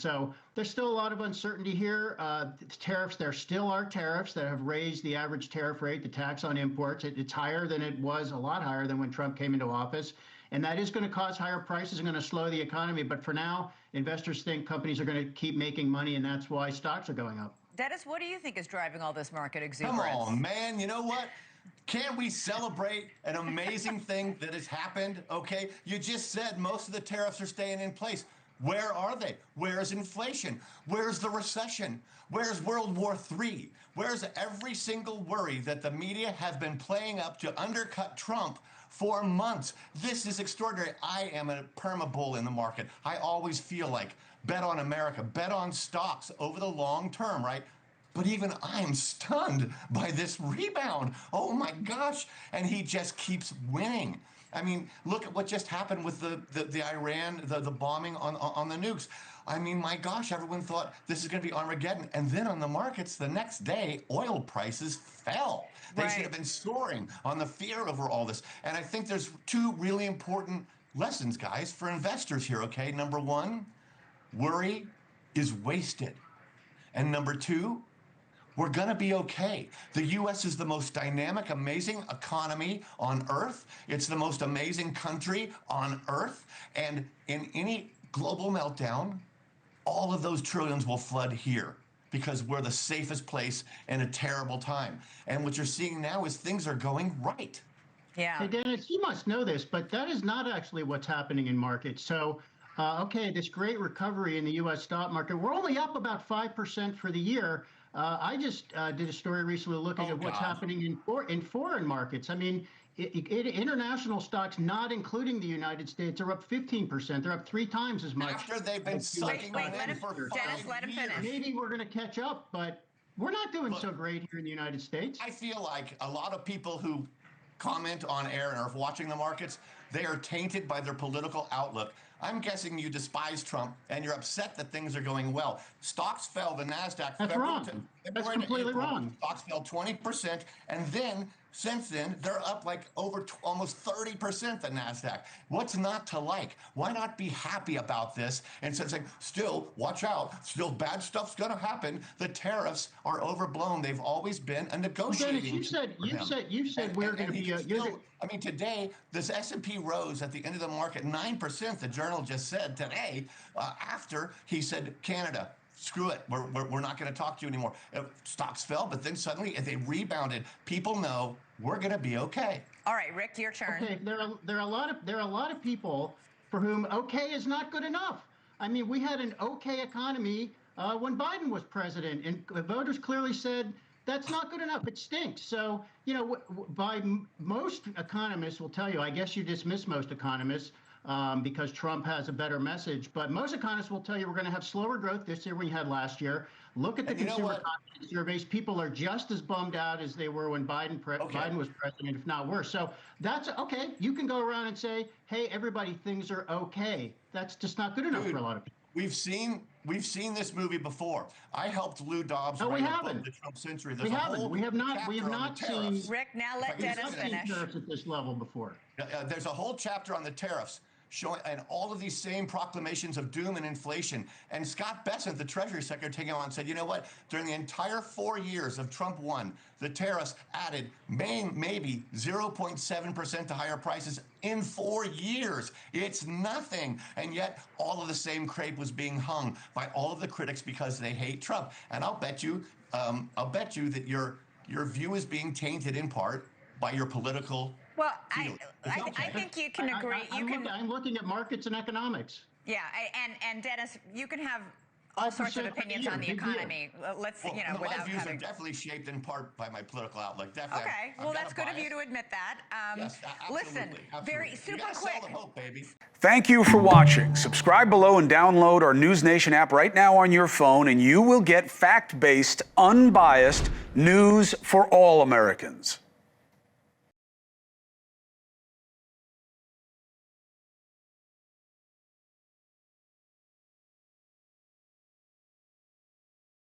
So there's still a lot of uncertainty here. Tariffs, there still are tariffs that have raised the average tariff rate, the tax on imports. It's higher than it was, a lot higher than when Trump came into office. And that is going to cause higher prices and going to slow the economy. But for now, investors think companies are going to keep making money, and that's why stocks are going up. Dennis, what do you think is driving all this market exuberance? Come on, man. You know what? Can't we celebrate an amazing thing that has happened? Okay, you just said most of the tariffs are staying in place. Where are they? Where's inflation? Where's the recession? Where's World War III? Where's every single worry that the media has been playing up to undercut Trump for months? This is extraordinary. I am a perma bull in the market. I always feel like bet on America, bet on stocks over the long term, right? But even I'm stunned by this rebound. Oh my gosh. And he just keeps winning. I mean, look at what just happened with the Iran, the bombing on the nukes. I mean, my gosh, everyone thought this is going to be Armageddon. And then on the markets, the next day, oil prices fell. They should have been soaring on the fear over all this. And I think there's two really important lessons, guys, for investors here, okay? Number one, worry is wasted. And number two, we're going to be okay. The U.S. is the most dynamic, amazing economy on earth. It's the most amazing country on earth. And in any global meltdown, all of those trillions will flood here because we're the safest place in a terrible time. And what you're seeing now is things are going right. Yeah. Hey, Dennis, you must know this, but that is not actually what's happening in markets. So, okay, this great recovery in the U.S. stock market, we're only up about 5% for the year. I just did a story recently looking at what's happening in foreign markets. I mean, international stocks, not including the United States, are up 15%. They're up 3 times as much. After they've been sucking Wait, in for 5 Dennis, let him finish. Maybe we're going to catch up, but we're not doing so great here in the United States. I feel like a lot of people who comment on air and are watching the markets, they are tainted by their political outlook. I'm guessing you despise Trump and you're upset that things are going well. Stocks fell, the NASDAQ. That's wrong. That's completely wrong. Stocks fell 20%, and then since then they're up like over almost 30%. The NASDAQ. What's not to like? Why not be happy about this instead of saying, "Still, watch out. Still, bad stuff's going to happen. The tariffs are overblown. They've always been a negotiating." Dennis, you said we're going to be. I mean, today this S&P rose at the end of the market 9%. The Journal just said today after he said Canada, screw it, we're not going to talk to you anymore. Stocks fell, but then suddenly they rebounded. People know we're going to be okay. All right, Rick, your turn. Okay, there are a lot of people for whom okay is not good enough. I mean, we had an okay economy when Biden was president, and voters clearly said that's not good enough. It stinks. So, you know, most economists will tell you, I guess you dismiss most economists because Trump has a better message, but most economists will tell you we're going to have slower growth this year than we had last year. Look at the consumer confidence surveys. People are just as bummed out as they were when Biden was president, if not worse. So that's okay. You can go around and say, hey, everybody, things are okay. That's just not good enough for a lot of people. We've seen this movie before. I helped Lou Dobbs write a book, The Trump Century. We have not seen. Rick, now let Dennis finish. Tariffs at this level before. There's a whole chapter on the tariffs showing, and all of these same proclamations of doom and inflation. And Scott Bessent, the Treasury Secretary, came on and said, you know what? During the entire 4 years of Trump 1, the tariffs added maybe 0.7% to higher prices in 4 years. It's nothing. And yet all of the same crepe was being hung by all of the critics because they hate Trump. And I'll bet you that your view is being tainted in part by your political. Well, I think you can agree. I'm looking at markets and economics. Yeah, and Dennis, you can have all sorts of opinions on the economy. Let's, you know, without my views having. are definitely shaped in part by my political outlook. Definitely. Okay, well, that's good of you to admit that. Yes, listen, very super quick. Sell the hope, baby. Thank you for watching. Subscribe below and download our NewsNation app right now on your phone, and you will get fact-based, unbiased news for all Americans.